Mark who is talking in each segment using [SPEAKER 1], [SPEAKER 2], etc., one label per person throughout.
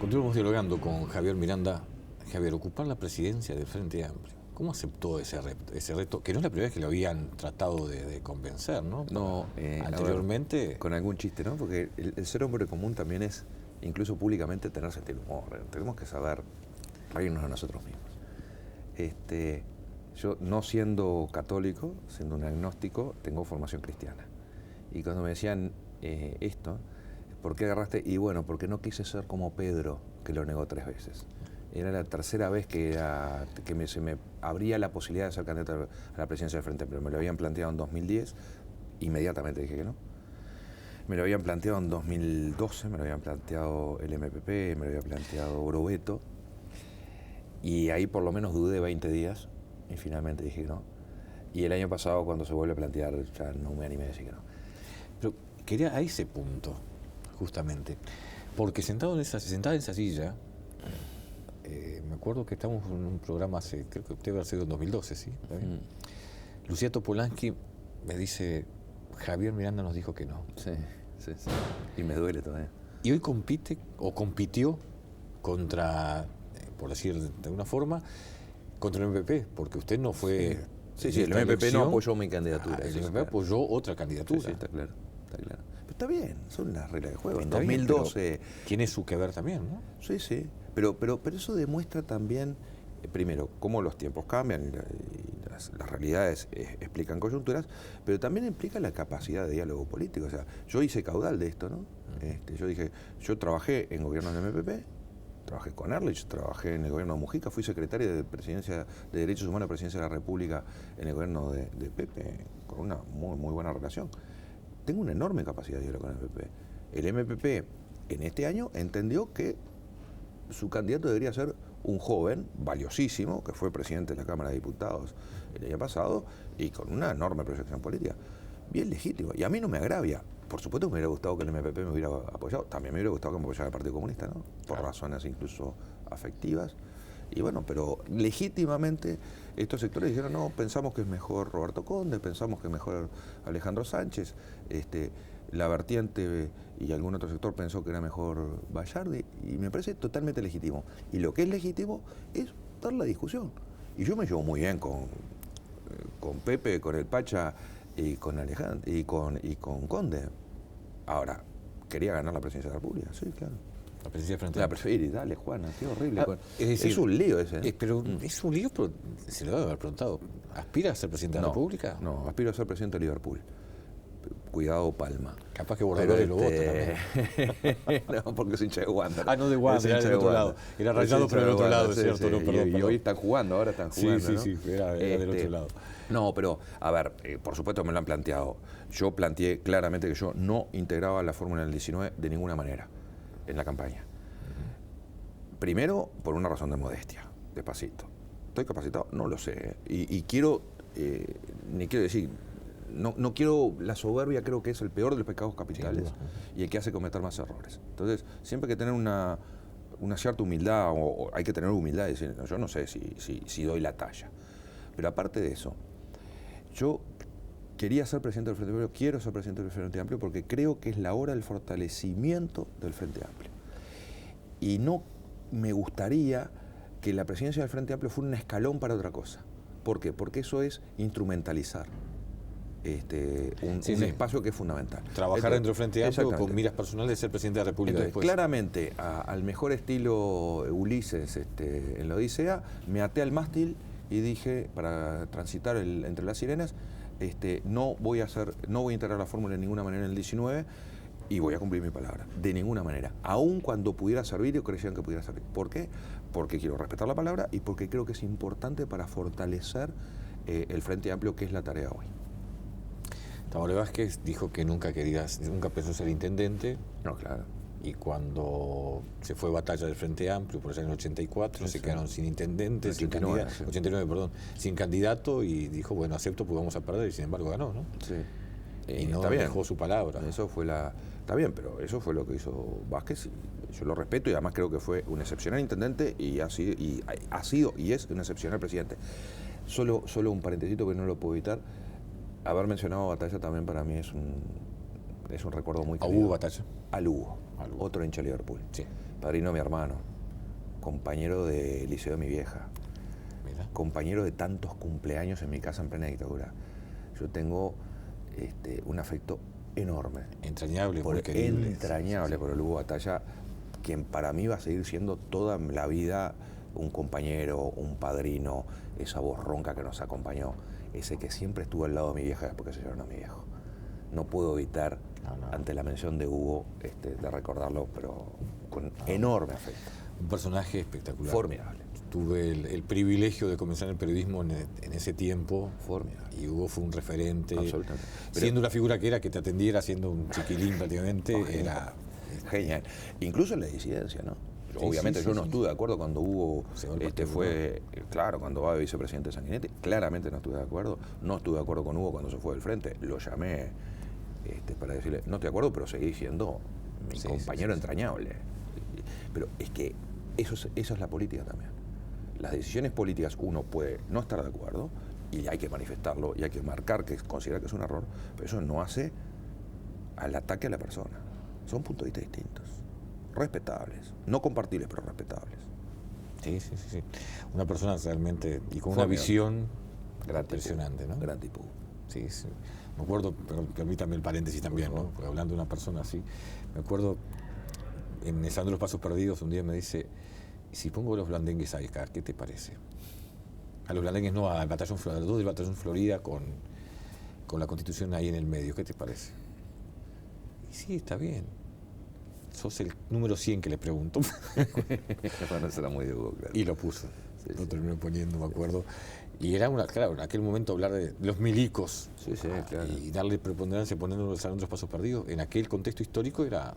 [SPEAKER 1] Continuamos dialogando con Javier Miranda. Javier, ocupar la presidencia del Frente Amplio. ¿Cómo aceptó ese reto? Que no es la primera vez que lo habían tratado de convencer, ¿no?
[SPEAKER 2] No,
[SPEAKER 1] anteriormente.
[SPEAKER 2] Ver, con algún chiste, ¿no? Porque el ser hombre común también es, incluso públicamente, tener sentido del humor. Tenemos que saber reírnos de nosotros mismos. Yo, no siendo católico, siendo un agnóstico, tengo formación cristiana. Y cuando me decían esto, ¿por qué agarraste? Y bueno, porque no quise ser como Pedro, que lo negó 3 veces. Era la tercera vez que se me abría la posibilidad de ser candidato a la presidencia del Frente, pero me lo habían planteado en 2010, inmediatamente dije que no. Me lo habían planteado en 2012, me lo habían planteado el MPP, me lo había planteado Brobeto, y ahí por lo menos dudé 20 días, y finalmente dije que no. Y el año pasado, cuando se vuelve a plantear, ya no me animé a decir que no.
[SPEAKER 1] Pero quería a ese punto, justamente, porque sentada en esa silla, me acuerdo que estamos en un programa creo que debe haber sido en 2012, ¿sí? Lucía Topolansky me dice, Javier Miranda nos dijo que no.
[SPEAKER 2] Sí. Y me duele todavía.
[SPEAKER 1] Y hoy compite, o compitió, contra, por decir de alguna forma, contra el MPP, porque usted no fue...
[SPEAKER 2] Sí, el MPP no apoyó mi candidatura.
[SPEAKER 1] El MPP apoyó otra candidatura.
[SPEAKER 2] Sí, está claro. Pero está bien, son las reglas de juego.
[SPEAKER 1] En
[SPEAKER 2] 2012...
[SPEAKER 1] tiene su que ver también, ¿no?
[SPEAKER 2] Sí. Pero eso demuestra también, primero, cómo los tiempos cambian y las realidades explican coyunturas, pero también implica la capacidad de diálogo político. O sea, yo hice caudal de esto, ¿no? Yo trabajé en gobiernos del MPP, trabajé con Ehrlich, trabajé en el gobierno de Mujica, fui secretario de Presidencia de Derechos Humanos de la Presidencia de la República en el gobierno de Pepe, con una muy buena relación. Tengo una enorme capacidad de diálogo con el MPP. El MPP en este año entendió que su candidato debería ser un joven valiosísimo, que fue presidente de la Cámara de Diputados el año pasado, y con una enorme proyección política. Bien legítimo. Y a mí no me agravia. Por supuesto que me hubiera gustado que el MPP me hubiera apoyado. También me hubiera gustado que me apoyara el Partido Comunista, ¿no? Por razones incluso afectivas. Y bueno, pero legítimamente estos sectores dijeron, no, pensamos que es mejor Roberto Conde, pensamos que es mejor Alejandro Sánchez, la vertiente y algún otro sector pensó que era mejor Bayardi, y me parece totalmente legítimo. Y lo que es legítimo es dar la discusión. Y yo me llevo muy bien con Pepe, con el Pacha y con Alejandro y con Conde. Ahora, ¿quería ganar la presidencia de la República? Sí, claro.
[SPEAKER 1] La presidencia frente
[SPEAKER 2] La preferí, dale, Juana, qué horrible.
[SPEAKER 1] Es decir,
[SPEAKER 2] es un lío ese.
[SPEAKER 1] Pero es un lío, pero se le debe haber preguntado. ¿Aspira a ser presidente de la República?
[SPEAKER 2] No, aspiro a ser presidente de Liverpool. Cuidado, Palma.
[SPEAKER 1] Capaz que Bordaberry lo vota también.
[SPEAKER 2] No, porque es hincha de Wander.
[SPEAKER 1] No de Wander, era del otro lado. Era Rayado, pero del otro lado, es cierto. No, perdón.
[SPEAKER 2] Y hoy están jugando, ahora están jugando.
[SPEAKER 1] Sí, era del otro lado.
[SPEAKER 2] No, pero, a ver, por supuesto me lo han planteado. Yo planteé claramente que yo no integraba la fórmula del 19 de ninguna manera en la campaña. Primero, por una razón de modestia, despacito. ¿Estoy capacitado? No lo sé. Y quiero, ni quiero decir, no quiero, la soberbia creo que es el peor de los pecados capitales y el que hace cometer más errores. Entonces, siempre hay que tener una cierta humildad, o hay que tener humildad y decir, no, yo no sé si doy la talla. Pero aparte de eso, yo quería ser presidente del Frente Amplio, quiero ser presidente del Frente Amplio porque creo que es la hora del fortalecimiento del Frente Amplio. Y no me gustaría que la presidencia del Frente Amplio fuera un escalón para otra cosa. ¿Por qué? Porque eso es instrumentalizar un espacio que es fundamental.
[SPEAKER 1] Trabajar dentro del Frente Amplio con miras personales, ser presidente de la República.
[SPEAKER 2] Entonces,
[SPEAKER 1] después.
[SPEAKER 2] Claramente, al mejor estilo Ulises en la Odisea, me até al mástil y dije, para transitar entre las sirenas, no voy a integrar la fórmula de ninguna manera en el 19 y voy a cumplir mi palabra, de ninguna manera, aun cuando pudiera servir o creyeran que pudiera servir. ¿Por qué? Porque quiero respetar la palabra y porque creo que es importante para fortalecer el Frente Amplio, que es la tarea hoy.
[SPEAKER 1] Tabaré Vázquez dijo que nunca pensó ser intendente.
[SPEAKER 2] No, claro.
[SPEAKER 1] Y cuando se fue batalla del Frente Amplio, por allá en el 84, se quedaron sin intendente, 89, perdón, sin candidato, y dijo, bueno, acepto porque vamos a perder, y sin embargo ganó, ¿no?
[SPEAKER 2] Sí.
[SPEAKER 1] Y no dejó su palabra.
[SPEAKER 2] Está bien, pero eso fue lo que hizo Vázquez, yo lo respeto y además creo que fue un excepcional intendente y ha sido y es un excepcional presidente. Solo un parentesito que no lo puedo evitar. Haber mencionado a Batalla también para mí es un recuerdo muy
[SPEAKER 1] querido. ¿A Hugo Batalla?
[SPEAKER 2] Al Hugo.
[SPEAKER 1] al Hugo.
[SPEAKER 2] Otro hincha de Liverpool.
[SPEAKER 1] Sí.
[SPEAKER 2] Padrino de mi hermano. Compañero de liceo de mi vieja.
[SPEAKER 1] Mira.
[SPEAKER 2] Compañero de tantos cumpleaños en mi casa en plena dictadura. Yo tengo un afecto enorme.
[SPEAKER 1] Entrañable, muy querible.
[SPEAKER 2] Entrañable por el Hugo Batalla, quien para mí va a seguir siendo toda la vida un compañero, un padrino, esa voz ronca que nos acompañó, ese que siempre estuvo al lado de mi vieja después que se llevaron a mi viejo. No puedo evitar, ante la mención de Hugo, de recordarlo, pero con enorme afecto.
[SPEAKER 1] Un personaje espectacular.
[SPEAKER 2] Formidable.
[SPEAKER 1] Tuve el privilegio de comenzar el periodismo en ese tiempo.
[SPEAKER 2] Formidable.
[SPEAKER 1] Y Hugo fue un referente.
[SPEAKER 2] Absolutamente.
[SPEAKER 1] Siendo una figura que te atendiera, siendo un chiquilín prácticamente, era...
[SPEAKER 2] Genial. Incluso en la disidencia, ¿no? Obviamente yo no estuve de acuerdo cuando Hugo fue, claro, cuando va de vicepresidente de Sanguinetti, claramente no estuve de acuerdo. No estuve de acuerdo con Hugo cuando se fue del frente. Lo llamé para decirle, no estoy de acuerdo, pero seguí siendo mi compañero entrañable. Pero es que eso es la política también. Las decisiones políticas uno puede no estar de acuerdo y hay que manifestarlo y hay que marcar que considera que es un error, pero eso no hace al ataque a la persona. Son puntos de vista distintos, respetables, no compartibles, pero respetables.
[SPEAKER 1] Sí. Una persona realmente, y con una visión
[SPEAKER 2] impresionante,
[SPEAKER 1] ¿no?
[SPEAKER 2] Gran tipo.
[SPEAKER 1] Sí. Me acuerdo, pero permítame el paréntesis también, ¿no? Porque hablando de una persona así, me acuerdo, en Esa de los Pasos Perdidos, un día me dice, si pongo los blandengues acá, ¿qué te parece? A los blandengues no, al batallón Florida, los dos del batallón Florida con la Constitución ahí en el medio, ¿qué te parece? Y sí, está bien. Sos el número 100 que le pregunto.
[SPEAKER 2] Bueno, eso era muy de Hugo, claro.
[SPEAKER 1] Y lo puso. Lo terminó poniendo, me acuerdo. Y era claro, en aquel momento hablar de los milicos
[SPEAKER 2] claro.
[SPEAKER 1] Y darle preponderancia poniéndolo en el Salón de los Pasos Perdidos, en aquel contexto histórico era...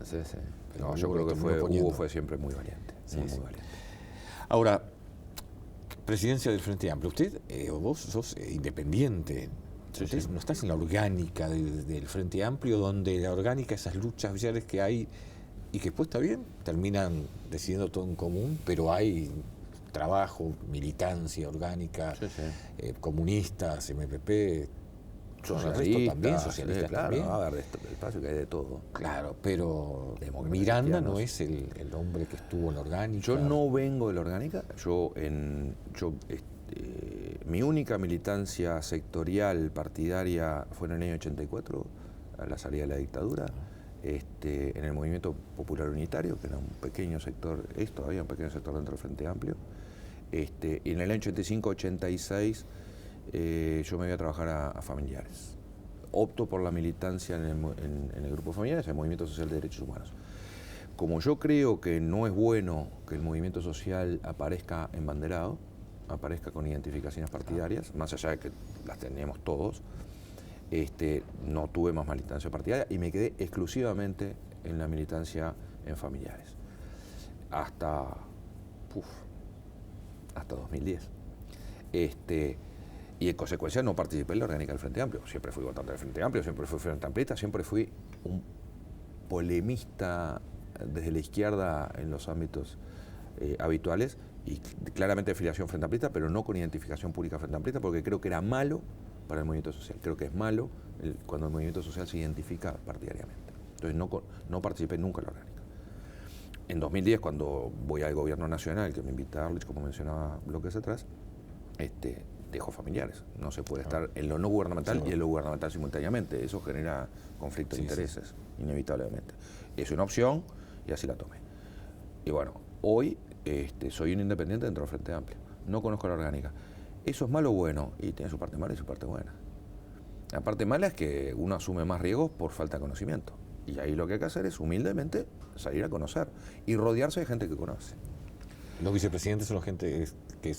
[SPEAKER 2] No, yo creo que Hugo fue siempre muy valiente. Muy valiente.
[SPEAKER 1] Ahora, presidencia del Frente Amplio. Usted, vos sos independiente. Usted no estás en la orgánica del Frente Amplio, donde la orgánica, esas luchas sociales que hay y que después está bien, terminan decidiendo todo en común, pero hay trabajo, militancia orgánica, comunistas, MPP, socialistas
[SPEAKER 2] también. A ver, espacio que hay de todo.
[SPEAKER 1] Claro, pero Miranda no es el hombre que estuvo en la orgánica.
[SPEAKER 2] Yo no vengo de la orgánica. Mi única militancia sectorial partidaria fue en el año 84, a la salida de la dictadura, en el Movimiento Popular Unitario, que era un pequeño sector, todavía un pequeño sector dentro del Frente Amplio. Y en el año 85-86 yo me voy a trabajar a Familiares. Opto por la militancia en el grupo Familiares, el Movimiento Social de Derechos Humanos. Como yo creo que no es bueno que el movimiento social aparezca embanderado, aparezca con identificaciones partidarias, más allá de que las tenemos todos, no tuve más militancia partidaria y me quedé exclusivamente en la militancia en Familiares. Hasta 2010. Y en consecuencia no participé en la orgánica del Frente Amplio. Siempre fui votante del Frente Amplio, siempre fui frente amplista, siempre fui un polemista desde la izquierda en los ámbitos habituales y claramente de filiación frente amplista, pero no con identificación pública frente amplista, porque creo que era malo para el movimiento social. Creo que es malo cuando el movimiento social se identifica partidariamente. Entonces no participé nunca en la orgánica. En 2010, cuando voy al gobierno nacional, que me invita Arlich, como mencionaba bloques atrás, dejo Familiares. No se puede estar en lo no gubernamental y en lo gubernamental simultáneamente. Eso genera conflicto de intereses, inevitablemente. Es una opción y así la tomé. Y bueno, hoy soy un independiente dentro del Frente Amplio. No conozco la orgánica. ¿Eso es malo o bueno? Y tiene su parte mala y su parte buena. La parte mala es que uno asume más riesgos por falta de conocimiento. Y ahí lo que hay que hacer es humildemente salir a conocer y rodearse de gente que conoce.
[SPEAKER 1] ¿Los vicepresidentes son la gente que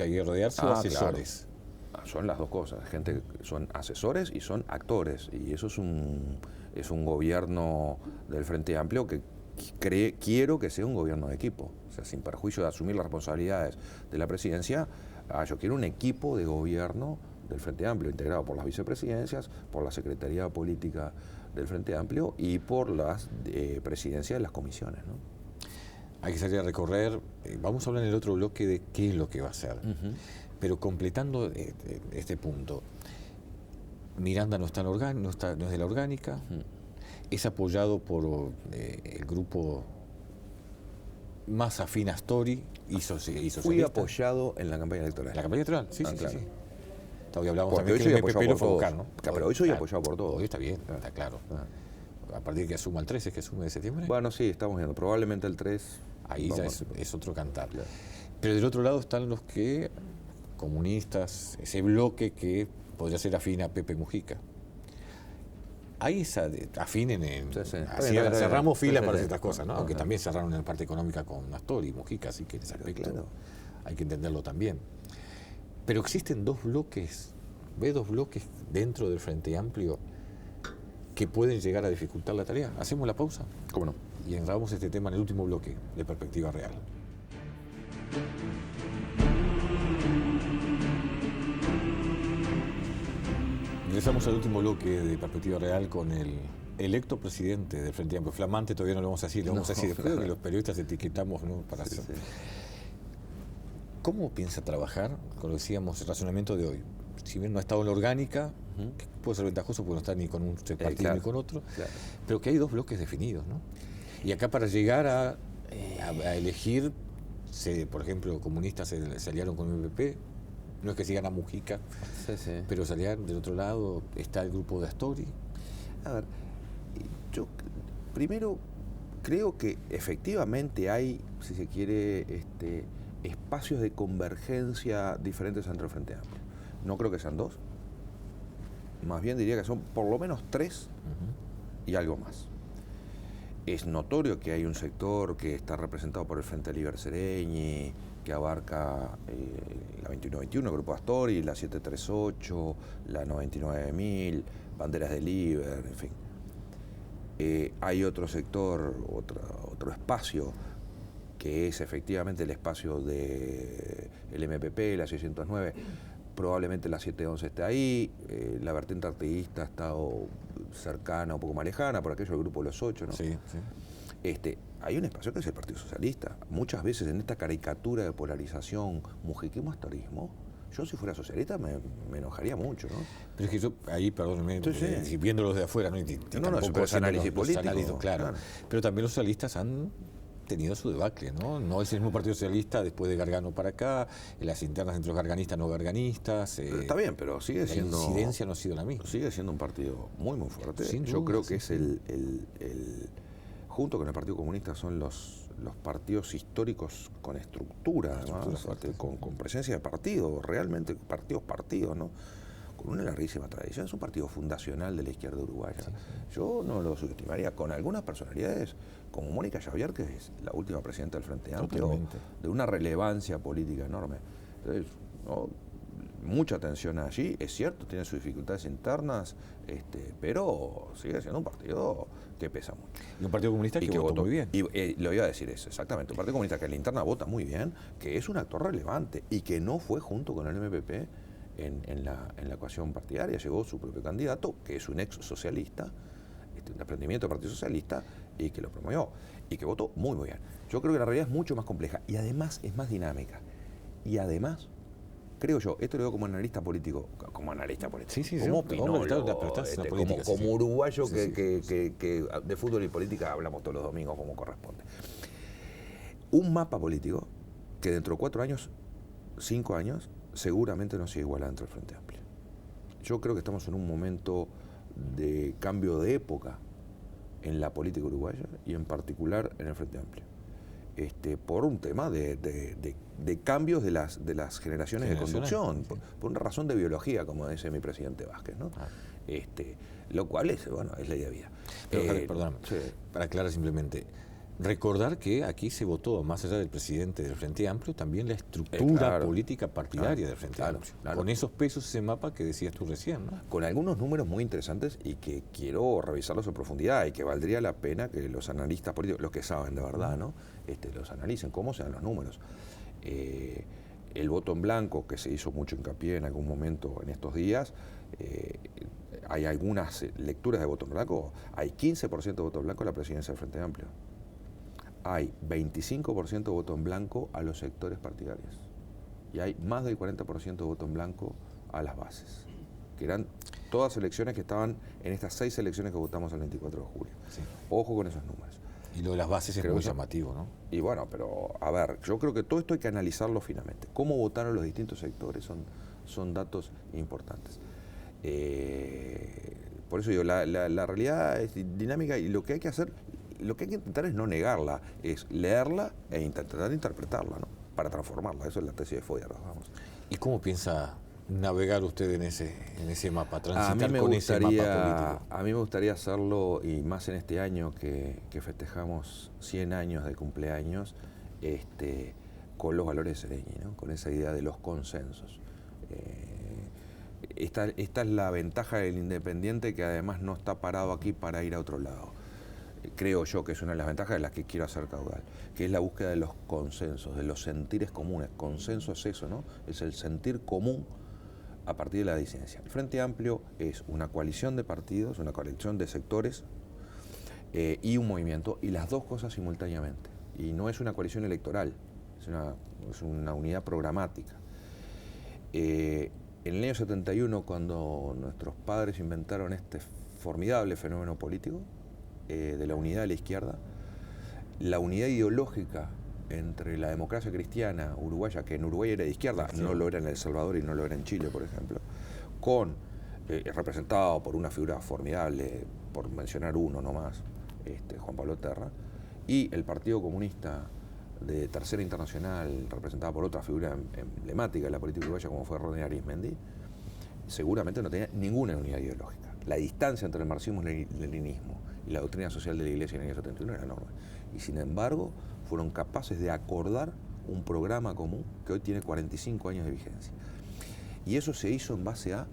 [SPEAKER 1] hay que rodearse o asesores?
[SPEAKER 2] Claro. Son las dos cosas. Gente son asesores y son actores. Y eso es un gobierno del Frente Amplio que quiero que sea un gobierno de equipo. O sea, sin perjuicio de asumir las responsabilidades de la presidencia, yo quiero un equipo de gobierno del Frente Amplio, integrado por las vicepresidencias, por la Secretaría Política del Frente Amplio y por las presidencias de las comisiones, ¿no?
[SPEAKER 1] Hay que salir a recorrer. Vamos a hablar en el otro bloque de qué es lo que va a hacer. Pero completando este punto, Miranda no es de la orgánica. es apoyado por el grupo más afín a Astori y socialista.
[SPEAKER 2] Fui apoyado en la campaña electoral.
[SPEAKER 1] ¿La campaña electoral? Sí,
[SPEAKER 2] claro.
[SPEAKER 1] sí. Todavía hablamos
[SPEAKER 2] Porque
[SPEAKER 1] también
[SPEAKER 2] hoy
[SPEAKER 1] que
[SPEAKER 2] soy
[SPEAKER 1] el
[SPEAKER 2] apoyado
[SPEAKER 1] MPP lo
[SPEAKER 2] por
[SPEAKER 1] fue a buscar,
[SPEAKER 2] todos.
[SPEAKER 1] ¿no?
[SPEAKER 2] Claro, pero hoy soy apoyado por todos.
[SPEAKER 1] Hoy está bien, está claro. A partir de que asuma el 13, que asume de septiembre.
[SPEAKER 2] Bueno, sí, estamos viendo. Probablemente el 3.
[SPEAKER 1] Ahí ya es otro cantar. Claro. Pero del otro lado están los que, comunistas, ese bloque que podría ser afín a Pepe Mujica. Hay esa afín en
[SPEAKER 2] sí.
[SPEAKER 1] Cerramos filas para ciertas cosas, ¿no? Aunque también cerraron en la parte económica con Astori y Mujica, así que en ese aspecto hay que entenderlo también. Pero existen dos bloques, dos bloques dentro del Frente Amplio que pueden llegar a dificultar la tarea. ¿Hacemos la pausa?
[SPEAKER 2] ¿Cómo no?
[SPEAKER 1] Y entramos este tema en el último bloque de Perspectiva Real. Regresamos al último bloque de Perspectiva Real con el electo presidente del Frente Amplio. Flamante todavía no lo vamos a decir, lo vamos a decir después de que los periodistas etiquetamos, ¿no? Para hacer. Sí. ¿Cómo piensa trabajar? Como decíamos, el razonamiento de hoy. Si bien no ha estado en la orgánica, que puede ser ventajoso porque no está ni con un partido ni con otro, pero que hay dos bloques definidos, ¿no? Y acá para llegar a elegir, por ejemplo, comunistas se aliaron con el MPP, no es que sigan a Mujica, pero se aliaron del otro lado, está el grupo de Astori.
[SPEAKER 2] A ver, yo primero creo que efectivamente hay, si se quiere, espacios de convergencia diferentes entre el Frente Amplio. No creo que sean dos, más bien diría que son por lo menos tres y algo más. Es notorio que hay un sector que está representado por el Frente Liber Sereñi, que abarca la 2121, Grupo Astori, la 738, la 99.000, Banderas de Liber, en fin. Hay otro sector, otro espacio, que es efectivamente el espacio del MPP, la 609, probablemente la 711 esté ahí, la vertiente artiguista ha estado cercana, un poco más lejana, por aquello del grupo de los 8, ¿no?
[SPEAKER 1] Sí.
[SPEAKER 2] Hay un espacio que es el Partido Socialista. Muchas veces en esta caricatura de polarización, mujiquismo-astorismo, yo si fuera socialista me enojaría mucho, ¿no?
[SPEAKER 1] Pero es que yo, ahí, perdóneme, viéndolos de afuera, ¿no?
[SPEAKER 2] No, es análisis político.
[SPEAKER 1] Claro. Pero también los socialistas han tenido su debacle, ¿no? No es el mismo Partido Socialista después de Gargano para acá, las internas entre los garganistas no garganistas.
[SPEAKER 2] Está bien, pero sigue siendo...
[SPEAKER 1] La incidencia no ha sido la misma.
[SPEAKER 2] Sigue siendo un partido muy fuerte.
[SPEAKER 1] Yo
[SPEAKER 2] creo que es el junto con el Partido Comunista son los partidos históricos con estructura, además, con presencia de partido, realmente partidos, ¿no? Con una larguísima tradición. Es un partido fundacional de la izquierda uruguaya. Yo no lo subestimaría, con algunas personalidades como Mónica Xavier, que es la última presidenta del Frente Amplio, de una relevancia política enorme. Entonces, ¿no? Mucha tensión allí, es cierto, tiene sus dificultades internas, pero sigue siendo un partido que pesa mucho.
[SPEAKER 1] Y un Partido Comunista que votó muy bien.
[SPEAKER 2] Y lo iba a decir eso, exactamente. Un Partido Comunista que en la interna vota muy bien, que es un actor relevante y que no fue junto con el MPP en la ecuación partidaria. Llegó su propio candidato, que es un ex socialista, un desprendimiento del Partido Socialista, y que lo promovió y que votó muy bien. Yo creo que la realidad es mucho más compleja y además es más dinámica. Y además, creo yo, esto lo digo como analista político, como como uruguayo que de fútbol y política hablamos todos los domingos como corresponde. Un mapa político que dentro de 4 años, 5 años, seguramente no se iguala dentro del Frente Amplio. Yo creo que estamos en un momento de cambio de época en la política uruguaya y en particular en el Frente Amplio. Por un tema de cambios de las generaciones de conducción, por una razón de biología, como dice mi presidente Vázquez, ¿no? Lo cual es la idea de vida.
[SPEAKER 1] Pero, perdóname, para aclarar simplemente, recordar que aquí se votó, más allá del presidente del Frente Amplio, también la estructura política partidaria del Frente Amplio. Con esos pesos, ese mapa que decías tú recién, ¿no?
[SPEAKER 2] Con algunos números muy interesantes y que quiero revisarlos en profundidad y que valdría la pena que los analistas políticos, los que saben de verdad, ¿no? Los analicen, cómo se dan los números. El voto en blanco, que se hizo mucho hincapié en algún momento en estos días, hay algunas lecturas de voto en blanco, hay 15% de voto en blanco a la presidencia del Frente Amplio. Hay 25% de voto en blanco a los sectores partidarios y hay más del 40% de voto en blanco a las bases. que eran todas elecciones que estaban en estas 6 elecciones que votamos el 24 de julio.
[SPEAKER 1] Sí.
[SPEAKER 2] Ojo con esos números.
[SPEAKER 1] Y lo de las bases es muy llamativo, ¿no?
[SPEAKER 2] Y bueno, pero a ver, yo creo que todo esto hay que analizarlo finamente. Cómo votaron los distintos sectores son datos importantes. Por eso digo, la realidad es dinámica y lo que hay que hacer, lo que hay que intentar es no negarla, es leerla e intentar interpretarla, ¿no? Para transformarla. Eso es la tesis de Feuerbach, vamos.
[SPEAKER 1] ¿Y cómo piensa navegar usted en ese mapa, transitar
[SPEAKER 2] ese mapa
[SPEAKER 1] político?
[SPEAKER 2] A mí me gustaría hacerlo, y más en este año que festejamos 100 años de cumpleaños, con los valores de Seregni, ¿no? Con esa idea de los consensos. Esta es la ventaja del independiente, que además no está parado aquí para ir a otro lado. Creo yo que es una de las ventajas de las que quiero hacer caudal, que es la búsqueda de los consensos, de los sentires comunes. Consenso es eso, ¿no? Es el sentir común a partir de la disidencia. El Frente Amplio es una coalición de partidos, una coalición de sectores y un movimiento, y las dos cosas simultáneamente. Y no es una coalición electoral, es una unidad programática. En el año 71, cuando nuestros padres inventaron este formidable fenómeno político de la unidad de la izquierda, la unidad ideológica entre la democracia cristiana uruguaya, que en Uruguay era de izquierda, no lo era en El Salvador y no lo era en Chile, por ejemplo, representado por una figura formidable, por mencionar uno nomás, Juan Pablo Terra, y el Partido Comunista de Tercera Internacional, representada por otra figura emblemática de la política uruguaya como fue Rodney Arismendi, seguramente no tenía ninguna unidad ideológica. La distancia entre el marxismo y el leninismo y la doctrina social de la Iglesia en el año 71 era enorme. Y sin embargo, fueron capaces de acordar un programa común que hoy tiene 45 años de vigencia. Y eso se hizo en base a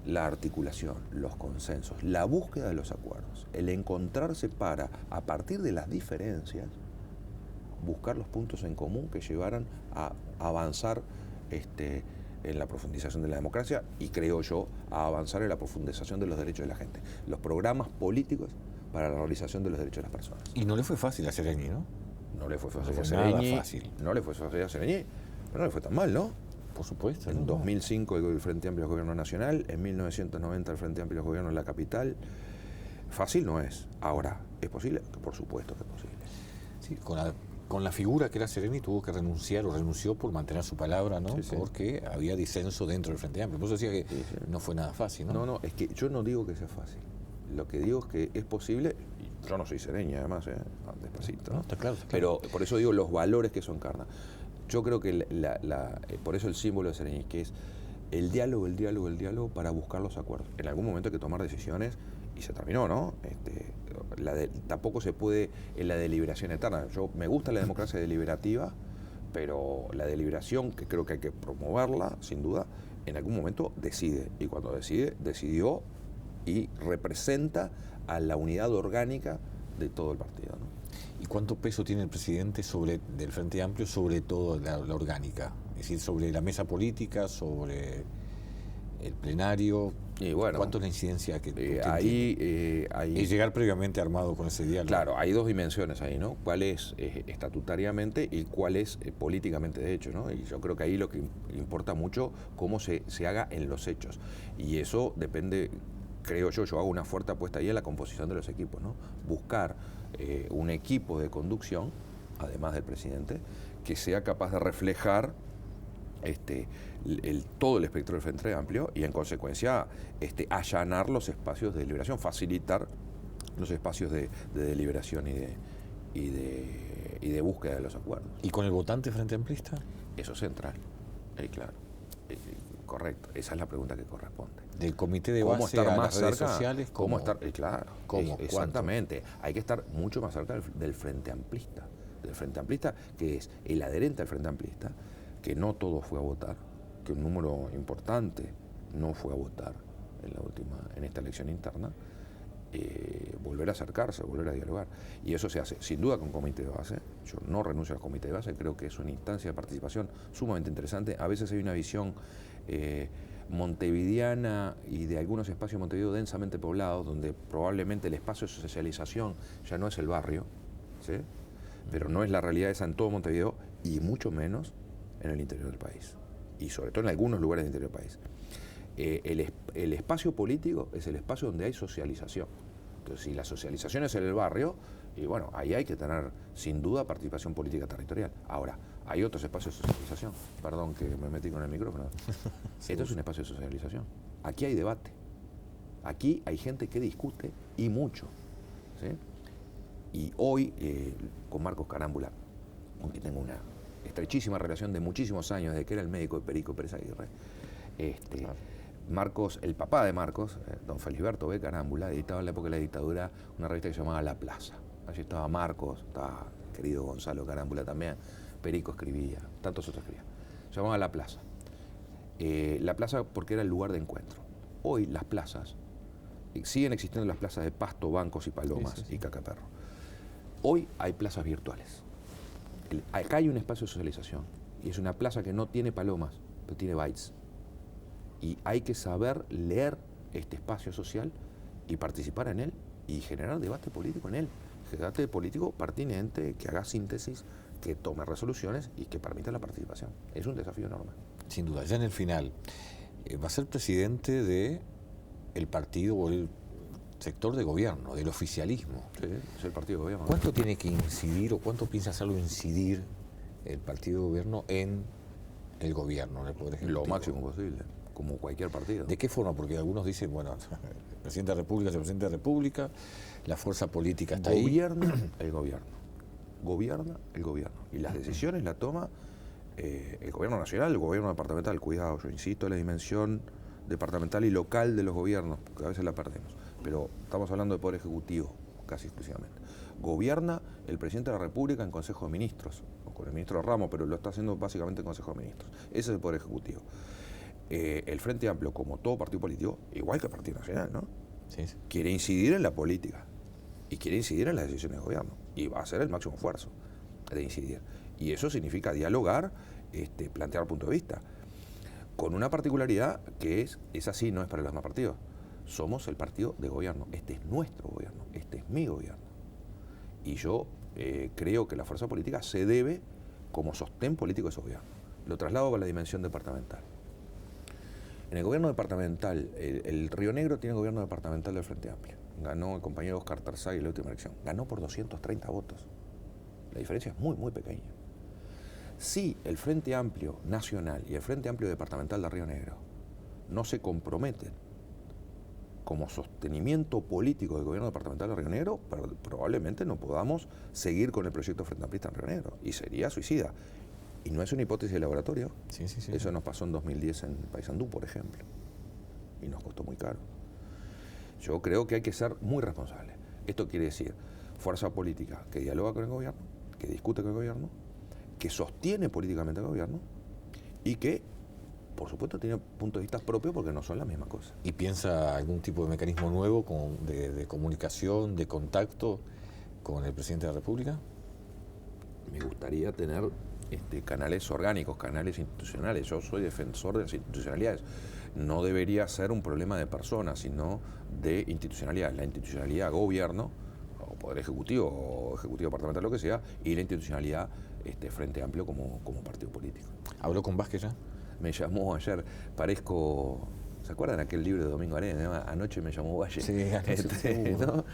[SPEAKER 2] la articulación, los consensos, la búsqueda de los acuerdos, el encontrarse para, a partir de las diferencias, buscar los puntos en común que llevaran a avanzar en la profundización de la democracia y, creo yo, a avanzar en la profundización de los derechos de la gente. Los programas políticos para la realización de los derechos de las personas.
[SPEAKER 1] Y no le fue fácil a Seregni, ¿no?
[SPEAKER 2] No le fue fácil
[SPEAKER 1] a
[SPEAKER 2] Seregni.
[SPEAKER 1] Fácil.
[SPEAKER 2] No le fue fácil a Seregni, pero no le fue tan mal, ¿no?
[SPEAKER 1] Por supuesto.
[SPEAKER 2] En 2005 el Frente Amplio es gobierno nacional, en 1990 el Frente Amplio es gobierno en la capital. Fácil no es. Ahora, ¿es posible? Por supuesto que es posible.
[SPEAKER 1] Sí, con la figura que era Seregni tuvo que renunciar o renunció por mantener su palabra, ¿no? Sí, sí. Porque había disenso dentro del Frente Amplio. Por eso decía que no fue nada fácil, ¿no?
[SPEAKER 2] No, es que yo no digo que sea fácil. Lo que digo es que es posible, y yo no soy Seregni además, despacito, ¿no?
[SPEAKER 1] Está claro.
[SPEAKER 2] Pero por eso digo los valores que eso encarna. Yo creo que por eso el símbolo de Seregni, que es el diálogo para buscar los acuerdos. En algún momento hay que tomar decisiones y se terminó, ¿no? Tampoco se puede en la deliberación eterna. Me gusta la democracia deliberativa, pero la deliberación, que creo que hay que promoverla, sin duda, en algún momento decide. Y cuando decidió y representa a la unidad orgánica de todo el partido, ¿no?
[SPEAKER 1] ¿Y cuánto peso tiene el presidente del Frente Amplio sobre todo la orgánica? Es decir, sobre la mesa política, sobre el plenario.
[SPEAKER 2] Y bueno,
[SPEAKER 1] ¿cuánto es la incidencia que
[SPEAKER 2] ahí
[SPEAKER 1] y llegar previamente armado con ese diálogo?
[SPEAKER 2] Claro, hay dos dimensiones ahí, ¿no? ¿Cuál es estatutariamente y cuál es políticamente de hecho, ¿no? Y yo creo que ahí lo que importa mucho cómo se haga en los hechos. Y eso depende, creo yo hago una fuerte apuesta ahí en la composición de los equipos, ¿no? Buscar un equipo de conducción, además del presidente, que sea capaz de reflejar todo el espectro del Frente Amplio y, en consecuencia, allanar los espacios de deliberación, facilitar los espacios de deliberación y de búsqueda de los acuerdos.
[SPEAKER 1] ¿Y con el votante Frente Amplista?
[SPEAKER 2] Eso es central, claro. Correcto, esa es la pregunta que corresponde.
[SPEAKER 1] Del comité de base a las redes sociales,
[SPEAKER 2] ¿cómo estar? Claro,
[SPEAKER 1] ¿cómo?
[SPEAKER 2] Exactamente. Hay que estar mucho más cerca del Frente Amplista. Del Frente Amplista, que es el adherente al Frente Amplista, que no todo fue a votar, que un número importante no fue a votar en esta elección interna, volver a acercarse, volver a dialogar. Y eso se hace sin duda con comité de base. Yo no renuncio al comité de base, creo que es una instancia de participación sumamente interesante. A veces hay una visión montevideana y de algunos espacios de Montevideo densamente poblados, donde probablemente el espacio de socialización ya no es el barrio, ¿sí? Pero no es la realidad esa en todo Montevideo y mucho menos en el interior del país, y sobre todo en algunos lugares del interior del país. el espacio político es el espacio donde hay socialización. Entonces, si la socialización es en el barrio, y bueno, ahí hay que tener sin duda participación política territorial. Ahora, hay otros espacios de socialización. Perdón que me metí con el micrófono. Esto es un espacio de socialización. Aquí hay debate. Aquí hay gente que discute y mucho. ¿Sí? Y hoy, con Marcos Carámbula, aunque tengo una estrechísima relación de muchísimos años, desde que era el médico de Perico Pérez Aguirre, claro. Marcos, el papá de Marcos, don Felisberto B. Carámbula, editaba en la época de la dictadura una revista que se llamaba La Plaza. Allí estaba Marcos, estaba querido Gonzalo Carámbula también, Perico escribía, tantos otros escribían. Se llamaba La Plaza. La Plaza porque era el lugar de encuentro. Hoy las plazas, siguen existiendo las plazas de Pasto, Bancos y Palomas y Cacaperro. Hoy hay plazas virtuales. Acá hay un espacio de socialización y es una plaza que no tiene palomas, pero tiene bytes. Y hay que saber leer este espacio social y participar en él y generar debate político en él. Debate político pertinente, que haga síntesis, que tome resoluciones y que permita la participación. Es un desafío enorme.
[SPEAKER 1] Sin duda. Ya en el final, va a ser presidente del partido o el sector de gobierno, del oficialismo.
[SPEAKER 2] Sí, es el partido de gobierno.
[SPEAKER 1] ¿Cuánto tiene que incidir o cuánto piensa hacerlo incidir el partido de gobierno en el gobierno, en el Poder Ejecutivo?
[SPEAKER 2] Lo máximo posible, como cualquier partido.
[SPEAKER 1] ¿De qué forma? Porque algunos dicen, bueno, el presidente de la República es el presidente de la República, la fuerza política está ahí.
[SPEAKER 2] Gobierna el gobierno. Gobierna el gobierno. Y las decisiones las toma el gobierno nacional, el gobierno departamental. Cuidado, yo insisto en la dimensión departamental y local de los gobiernos, porque a veces la perdemos. Pero estamos hablando de Poder Ejecutivo, casi exclusivamente. Gobierna el presidente de la República en Consejo de Ministros, o con el ministro Ramos, pero lo está haciendo básicamente en Consejo de Ministros. Ese es el Poder Ejecutivo. El Frente Amplio, como todo partido político, igual que el Partido Nacional, ¿no?
[SPEAKER 1] Sí.
[SPEAKER 2] Quiere incidir en la política y quiere incidir en las decisiones de gobierno. Y va a hacer el máximo esfuerzo de incidir. Y eso significa dialogar, plantear punto de vista. Con una particularidad que es así, no es para los demás partidos. Somos el partido de gobierno. Este es nuestro gobierno. Este es mi gobierno. Y yo creo que la fuerza política se debe como sostén político de ese gobierno. Lo traslado a la dimensión departamental. En el gobierno departamental, el Río Negro tiene gobierno departamental del Frente Amplio. Ganó el compañero Oscar Tarzay en la última elección. Ganó por 230 votos. La diferencia es muy, muy pequeña. Si el Frente Amplio Nacional y el Frente Amplio Departamental de Río Negro no se comprometen como sostenimiento político del gobierno departamental de Río Negro, probablemente no podamos seguir con el proyecto Frente Amplista en Río Negro. Y sería suicida. Y no es una hipótesis de laboratorio.
[SPEAKER 1] Sí.
[SPEAKER 2] Eso nos pasó en 2010 en Paysandú, por ejemplo. Y nos costó muy caro. Yo creo que hay que ser muy responsable. Esto quiere decir fuerza política que dialoga con el gobierno, que discute con el gobierno, que sostiene políticamente al gobierno y que, por supuesto, tiene puntos de vista propios porque no son la misma cosa.
[SPEAKER 1] ¿Y piensa algún tipo de mecanismo nuevo de comunicación, de contacto con el presidente de la República?
[SPEAKER 2] Me gustaría tener canales orgánicos, canales institucionales. Yo soy defensor de las institucionalidades. No debería ser un problema de personas, sino de institucionalidad. La institucionalidad gobierno, o Poder Ejecutivo, o Ejecutivo Departamental, lo que sea, y la institucionalidad Frente Amplio como partido político.
[SPEAKER 1] ¿Habló con Vázquez ya?
[SPEAKER 2] Me llamó ayer, parezco... ¿Se acuerdan aquel libro de Domingo Arena? Anoche me llamó Valle.
[SPEAKER 1] Sí, anoche
[SPEAKER 2] ¿no?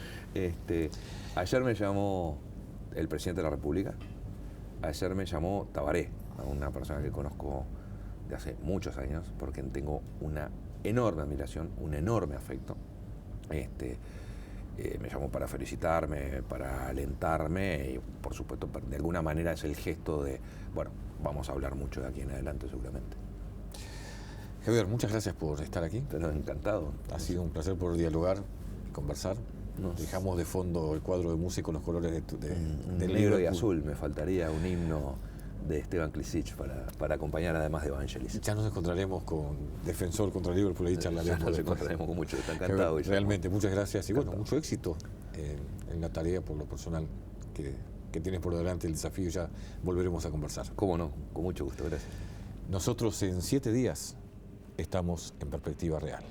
[SPEAKER 2] Ayer me llamó el presidente de la República. Ayer me llamó Tabaré, una persona que conozco de hace muchos años, porque tengo una enorme admiración, un enorme afecto. Me llamó para felicitarme, para alentarme y, por supuesto, de alguna manera es el gesto de, bueno, vamos a hablar mucho de aquí en adelante seguramente.
[SPEAKER 1] Javier, muchas gracias por estar aquí.
[SPEAKER 2] Pero encantado.
[SPEAKER 1] Ha sido un placer poder dialogar y conversar. Dejamos de fondo el cuadro de música, los colores
[SPEAKER 2] del negro y azul. Me faltaría un himno de Esteban Klisic para acompañar además de Evangelis.
[SPEAKER 1] Ya nos encontraremos con Defensor contra Liverpool, ahí charlaremos.
[SPEAKER 2] Ya nos encontraremos con mucho, está encantado.
[SPEAKER 1] Javier, realmente, muchas gracias y bueno, mucho éxito en la tarea por lo personal que tienes por delante, el desafío, ya volveremos a conversar.
[SPEAKER 2] Cómo no, con mucho gusto, gracias.
[SPEAKER 1] Nosotros en 7 días estamos en Perspectiva Real.